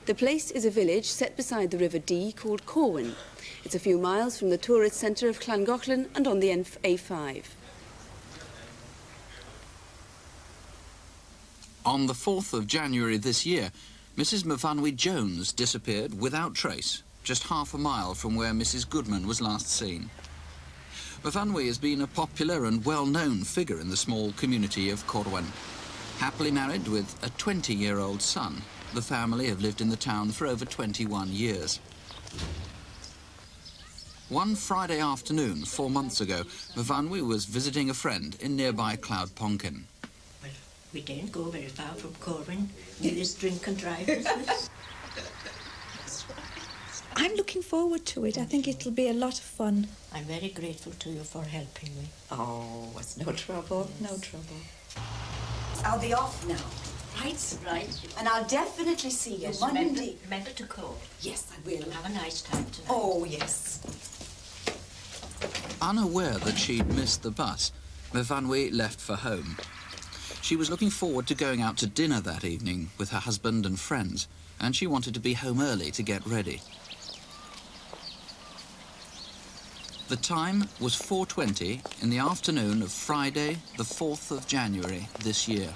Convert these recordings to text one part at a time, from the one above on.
The place is a village set beside the River Dee called Corwin. It's a few miles from the tourist centre of Llangollen and on the A5. On the 4th of January this year, Mrs. myfanwy Jones disappeared without trace, just half a mile from where Mrs. Goodman was last seen. Myfanwy has been a popular and well-known figure in the small community of Corwin. Happily married with a 20-year-old son, the family have lived in the town for over 21 years. One Friday afternoon, 4 months ago, myfanwy was visiting a friend in nearby Cloudponkin. Well, we didn't go very far from Corwin. Do this drink and drive business. I'm looking forward to it. I think it'll be a lot of fun. I'm very grateful to you for helping me. Oh, it's no trouble, no trouble. I'll be off now. Right? Right. And I'll definitely see you Monday. Remember to call. Yes, I will. Have a nice time tonight. Oh, yes. Unaware that she'd missed the bus, myfanwy left for home. She was looking forward to going out to dinner that evening with her husband and friends, and she wanted to be home early to get ready. The time was 4:20 in the afternoon of Friday, the 4th of January this year.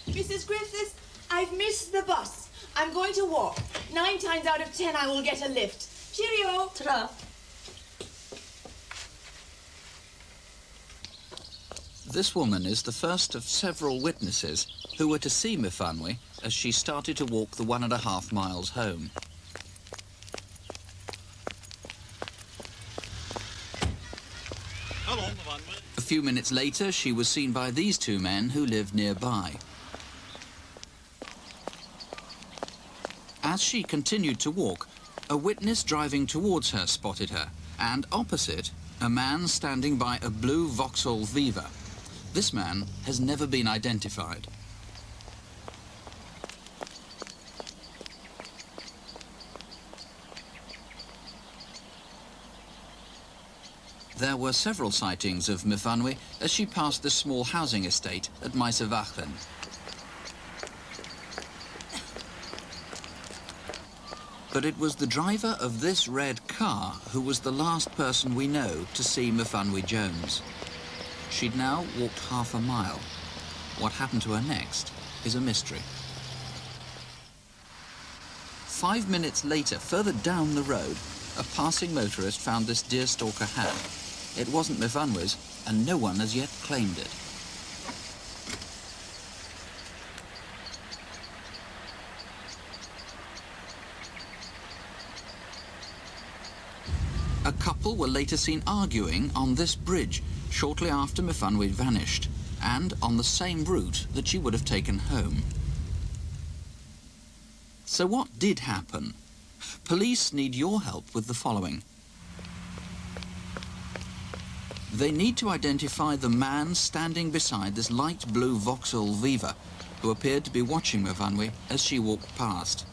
Mrs. Griffiths, I've missed the bus. I'm going to walk. 9 times out of 10 I will get a lift. Cheerio! Ta-ra. This woman is the first of several witnesses who were to see myfanwy as she started to walk the 1.5 miles home. Hello, myfanwy. A few minutes later, she was seen by these two men who lived nearby. As she continued to walk, a witness driving towards her spotted her, and opposite, a man standing by a blue Vauxhall Viva. This man has never been identified. There were several sightings of myfanwy as she passed the small housing estate at myfanwy. But it was the driver of this red car who was the last person we know to see myfanwy Jones. She'd now walked half a mile. What happened to her next is a mystery. 5 minutes later, further down the road, a passing motorist found this deerstalker hat. It wasn't myfanwy's, and no one has yet claimed it. A couple were later seen arguing on this bridge shortly after myfanwy vanished, and on the same route that she would have taken home. So what did happen? Police need your help with the following. They need to identify the man standing beside this light blue Vauxhall Viva, who appeared to be watching myfanwy as she walked past.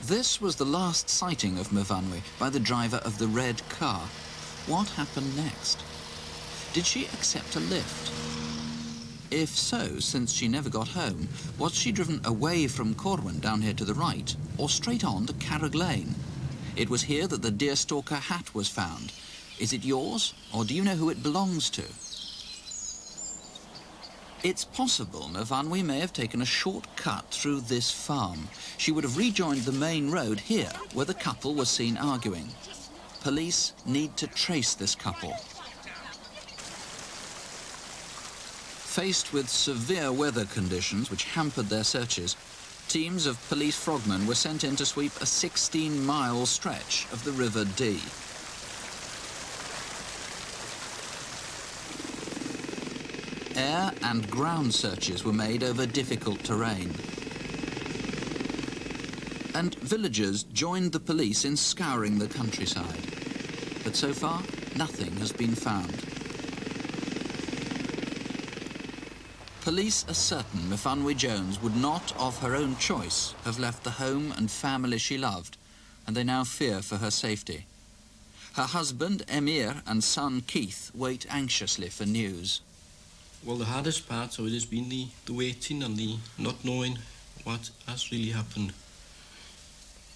This was the last sighting of myfanwy by the driver of the red car. What happened next? Did she accept a lift? If so, since she never got home, was she driven away from Corwin down here to the right, or straight on to Carreg Lane? It was here that the deerstalker hat was found. Is it yours, or do you know who it belongs to? It's possible myfanwy may have taken a short cut through this farm. She would have rejoined the main road here, where the couple was seen arguing. Police need to trace this couple. Faced with severe weather conditions which hampered their searches, teams of police frogmen were sent in to sweep a 16-mile stretch of the River Dee. Air and ground searches were made over difficult terrain. And villagers joined the police in scouring the countryside. But so far, nothing has been found. Police are certain myfanwy Jones would not, of her own choice, have left the home and family she loved, and they now fear for her safety. Her husband, Emir, and son, Keith, wait anxiously for news. Well, the hardest part of it has been the waiting and the not knowing what has really happened.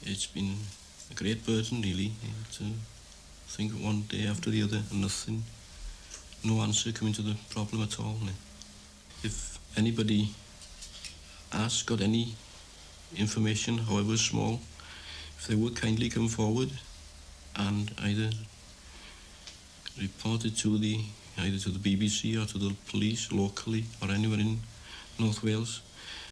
It's been a great burden, really, to think one day after the other and nothing, no answer coming to the problem at all. If anybody has got any information, however small, if they would kindly come forward and either report it to either to the BBC or to the police locally or anywhere in North Wales,